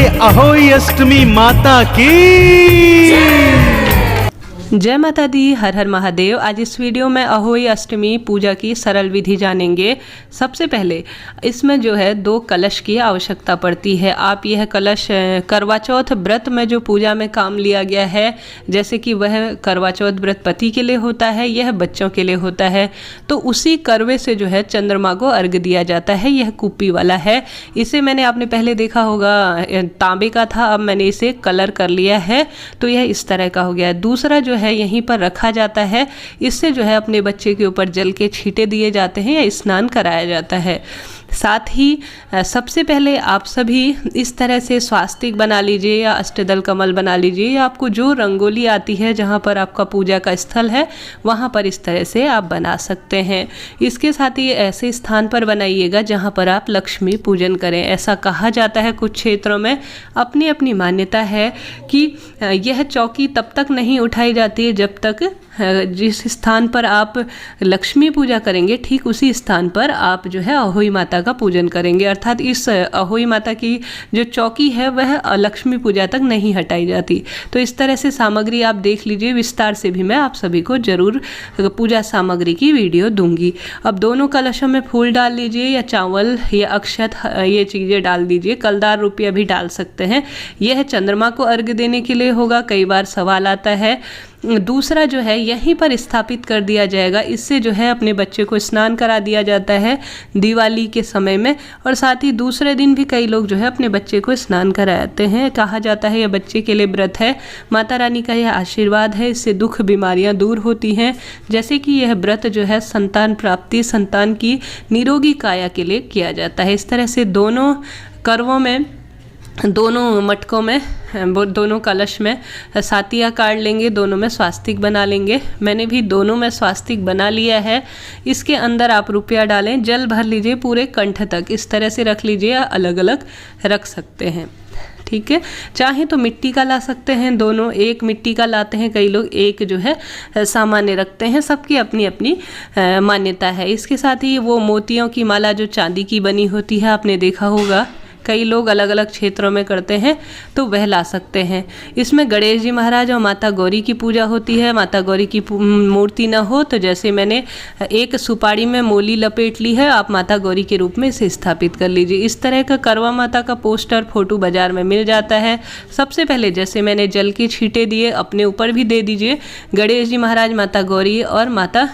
अहोई अष्टमी माता की जय माता दी, हर हर महादेव। आज इस वीडियो में अहोई अष्टमी पूजा की सरल विधि जानेंगे। सबसे पहले इसमें जो है 2 कलश की आवश्यकता पड़ती है। आप यह कलश करवा चौथ व्रत में जो पूजा में काम लिया गया है, जैसे कि वह करवा चौथ व्रत पति के लिए होता है, यह बच्चों के लिए होता है, तो उसी करवे से जो है चंद्रमा को अर्घ दिया जाता है। यह कुप्पी वाला है। इसे मैंने आपने पहले देखा होगा तांबे का था, अब मैंने इसे कलर कर लिया है, तो यह इस तरह का हो गया है। दूसरा जो है यहीं पर रखा जाता है। इससे जो है अपने बच्चे के ऊपर जल के छींटे दिए जाते हैं या स्नान कराया जाता है। साथ ही सबसे पहले आप सभी इस तरह से स्वास्तिक बना लीजिए या अष्टदल कमल बना लीजिए, या आपको जो रंगोली आती है जहाँ पर आपका पूजा का स्थल है वहाँ पर इस तरह से आप बना सकते हैं। इसके साथ ही ऐसे स्थान पर बनाइएगा जहाँ पर आप लक्ष्मी पूजन करें। ऐसा कहा जाता है कुछ क्षेत्रों में, अपनी अपनी मान्यता है कि यह चौकी तब तक नहीं उठाई जाती है जब तक जिस स्थान पर आप लक्ष्मी पूजा करेंगे ठीक उसी स्थान पर आप जो है अहोई माता का पूजन करेंगे। अर्थात इस अहोई माता की जो चौकी है वह लक्ष्मी पूजा तक नहीं हटाई जाती। तो इस तरह से सामग्री आप देख लीजिए, विस्तार से भी मैं आप सभी को जरूर पूजा सामग्री की वीडियो दूंगी। अब दोनों कलशों में फूल डाल लीजिए या चावल या अक्षत ये चीज़ें डाल दीजिए। कलदार रुपया भी डाल सकते हैं। यह चंद्रमा को अर्घ देने के लिए होगा। कई बार सवाल आता है। दूसरा जो है यहीं पर स्थापित कर दिया जाएगा। इससे जो है अपने बच्चे को स्नान करा दिया जाता है दिवाली के समय में, और साथ ही दूसरे दिन भी कई लोग जो है अपने बच्चे को स्नान कराते हैं। कहा जाता है यह बच्चे के लिए व्रत है, माता रानी का यह आशीर्वाद है, इससे दुख बीमारियां दूर होती हैं। जैसे कि यह व्रत जो है संतान प्राप्ति, संतान की निरोगी काया के लिए किया जाता है। इस तरह से दोनों करवों में, दोनों मटकों में, दोनों कलश में सातिया काट लेंगे, दोनों में स्वास्तिक बना लेंगे। मैंने भी दोनों में स्वास्तिक बना लिया है। इसके अंदर आप रुपया डालें, जल भर लीजिए पूरे कंठ तक, इस तरह से रख लीजिए, अलग अलग रख सकते हैं। ठीक है, चाहे तो मिट्टी का ला सकते हैं, दोनों एक मिट्टी का लाते हैं, कई लोग एक जो है सामान्य रखते हैं। सबकी अपनी अपनी मान्यता है। इसके साथ ही वो मोतियों की माला जो चांदी की बनी होती है, आपने देखा होगा कई लोग अलग अलग क्षेत्रों में करते हैं, तो वह ला सकते हैं। इसमें गणेश जी महाराज और माता गौरी की पूजा होती है। माता गौरी की मूर्ति ना हो तो जैसे मैंने एक सुपारी में मोली लपेट ली है, आप माता गौरी के रूप में इसे स्थापित कर लीजिए। इस तरह का करवा माता का पोस्टर फोटो बाजार में मिल जाता है। सबसे पहले जैसे मैंने जल के छींटे दिए, अपने ऊपर भी दे दीजिए। गणेश जी महाराज, माता गौरी और माता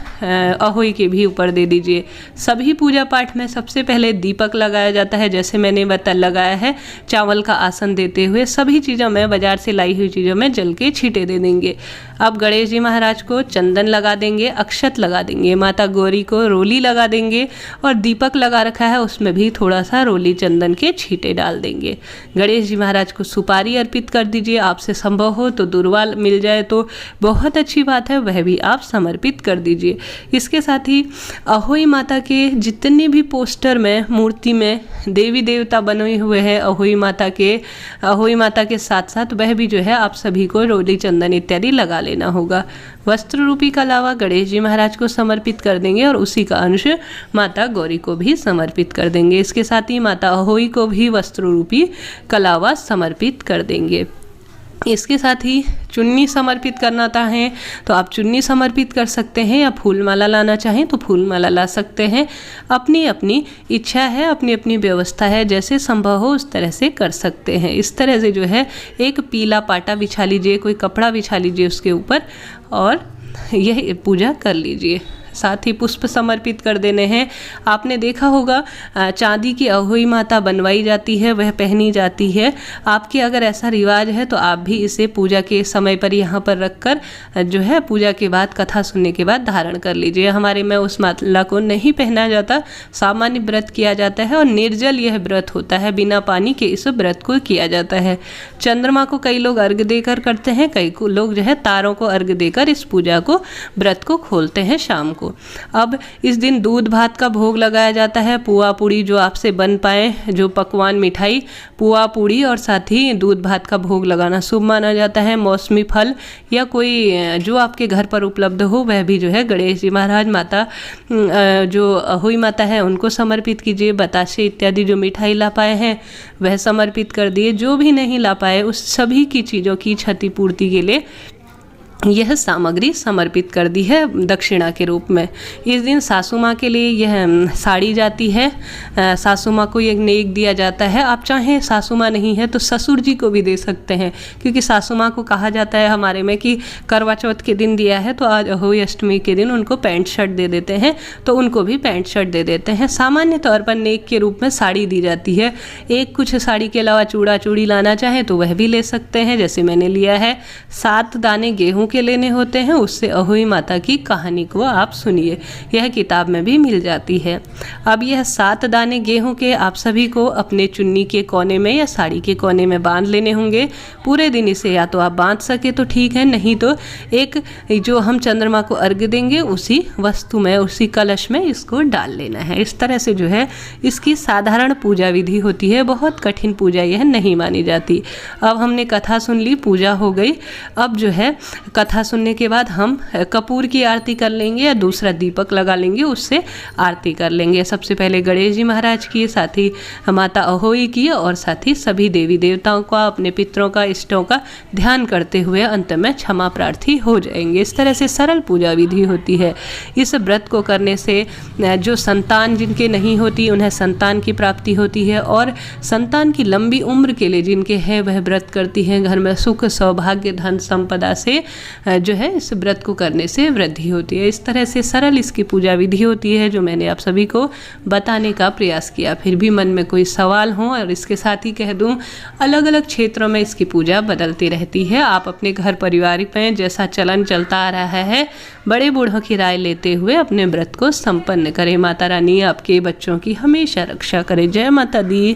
अहोई के भी ऊपर दे दीजिए। सभी पूजा पाठ में सबसे पहले दीपक लगाया जाता है, जैसे मैंने लगाया है। चावल का आसन देते हुए सभी चीज़ों में, बाजार से लाई हुई चीज़ों में जल के छींटे दे देंगे। अब गणेश जी महाराज को चंदन लगा देंगे, अक्षत लगा देंगे, माता गौरी को रोली लगा देंगे, और दीपक लगा रखा है उसमें भी थोड़ा सा रोली चंदन के छींटे डाल देंगे। गणेश जी महाराज को सुपारी अर्पित कर दीजिए। आपसे संभव हो तो दुर्वा मिल जाए तो बहुत अच्छी बात है, वह भी आप समर्पित कर दीजिए। इसके साथ ही अहोई माता के जितने भी पोस्टर में, मूर्ति में देवी देवता बने हुए हैं अहोई माता के साथ साथ वह भी जो है आप सभी को रोली चंदन इत्यादि लगा लेना होगा। वस्त्र रूपी कलावा गणेश जी महाराज को समर्पित कर देंगे और उसी का अंश माता गौरी को भी समर्पित कर देंगे। इसके साथ ही माता अहोई को भी वस्त्र रूपी कलावा समर्पित कर देंगे। इसके साथ ही चुन्नी समर्पित करना चाहें तो आप चुन्नी समर्पित कर सकते हैं, या फूल माला लाना चाहें तो फूल माला ला सकते हैं। अपनी अपनी इच्छा है, अपनी अपनी व्यवस्था है, जैसे संभव हो उस तरह से कर सकते हैं। इस तरह से जो है एक पीला पाटा बिछा लीजिए, कोई कपड़ा बिछा लीजिए उसके ऊपर, और यह पूजा कर लीजिए। साथ ही पुष्प समर्पित कर देने हैं। आपने देखा होगा चांदी की अहोई माता बनवाई जाती है, वह पहनी जाती है। आपके अगर ऐसा रिवाज है तो आप भी इसे पूजा के समय पर यहाँ पर रखकर जो है पूजा के बाद, कथा सुनने के बाद धारण कर लीजिए। हमारे में उस माला को नहीं पहना जाता, सामान्य व्रत किया जाता है और निर्जल यह व्रत होता है, बिना पानी के इस व्रत को किया जाता है। चंद्रमा को कई लोग अर्घ देकर करते हैं, कई लोग जो है तारों को अर्घ देकर इस पूजा को, व्रत को खोलते हैं शाम को। को। अब इस दिन दूध भात का भोग लगाया जाता है। पुआ पूड़ी जो आपसे बन पाए, जो पकवान मिठाई, पुआ पूड़ी और साथ ही दूध भात का भोग लगाना शुभ माना जाता है। मौसमी फल या कोई जो आपके घर पर उपलब्ध हो वह भी जो है गणेश जी महाराज, माता जो अहोई माता है उनको समर्पित कीजिए। बताशे इत्यादि जो मिठाई ला पाए हैं वह समर्पित कर दिए। जो भी नहीं ला पाए उस सभी की चीज़ों की क्षतिपूर्ति के लिए यह सामग्री समर्पित कर दी है दक्षिणा के रूप में। इस दिन सासू माँ के लिए यह साड़ी जाती है। सासू माँ को एक नेक दिया जाता है। आप चाहें सासू माँ नहीं है तो ससुर जी को भी दे सकते हैं, क्योंकि सासू माँ को कहा जाता है हमारे में कि करवा चौथ के दिन दिया है तो आज अहोई अष्टमी के दिन उनको पैंट शर्ट दे देते हैं, तो उनको भी पैंट शर्ट दे देते हैं। सामान्य तौर पर नेक के रूप में साड़ी दी जाती है। एक कुछ साड़ी के अलावा चूड़ा चूड़ी लाना चाहें तो वह भी ले सकते हैं, जैसे मैंने लिया है। 7 दाने गेहूँ के लेने होते हैं। उससे अहोई माता की कहानी को आप सुनिए, यह किताब में भी मिल जाती है। अब यह 7 दाने गेहूं के आप सभी को अपने चुन्नी के कोने में या साड़ी के कोने में बांध लेने होंगे। पूरे दिन इसे या तो आप बांध सके तो ठीक है, नहीं तो एक जो हम चंद्रमा को अर्घ्य देंगे उसी वस्तु में, उसी कलश में इसको डाल लेना है। इस तरह से जो है इसकी साधारण पूजा विधि होती है। बहुत कठिन पूजा यह नहीं मानी जाती। अब हमने कथा सुन ली, पूजा हो गई। अब जो है कथा सुनने के बाद हम कपूर की आरती कर लेंगे या दूसरा दीपक लगा लेंगे, उससे आरती कर लेंगे। सबसे पहले गणेश जी महाराज की, साथ ही माता अहोई की और साथ ही सभी देवी देवताओं का, अपने पितरों का, इष्टों का ध्यान करते हुए अंत में क्षमा प्रार्थी हो जाएंगे। इस तरह से सरल पूजा विधि होती है। इस व्रत को करने से जो संतान जिनके नहीं होती उन्हें संतान की प्राप्ति होती है, और संतान की लंबी उम्र के लिए जिनके है वह व्रत करती हैं। घर में सुख, सौभाग्य, धन संपदा से जो है इस व्रत को करने से वृद्धि होती है। इस तरह से सरल इसकी पूजा विधि होती है जो मैंने आप सभी को बताने का प्रयास किया। फिर भी मन में कोई सवाल हो, और इसके साथ ही कह दूं अलग अलग क्षेत्रों में इसकी पूजा बदलती रहती है। आप अपने घर परिवार में जैसा चलन चलता आ रहा है, बड़े बूढ़ों की राय लेते हुए अपने व्रत को संपन्न करें। माता रानी आपके बच्चों की हमेशा रक्षा करे। जय माता दी।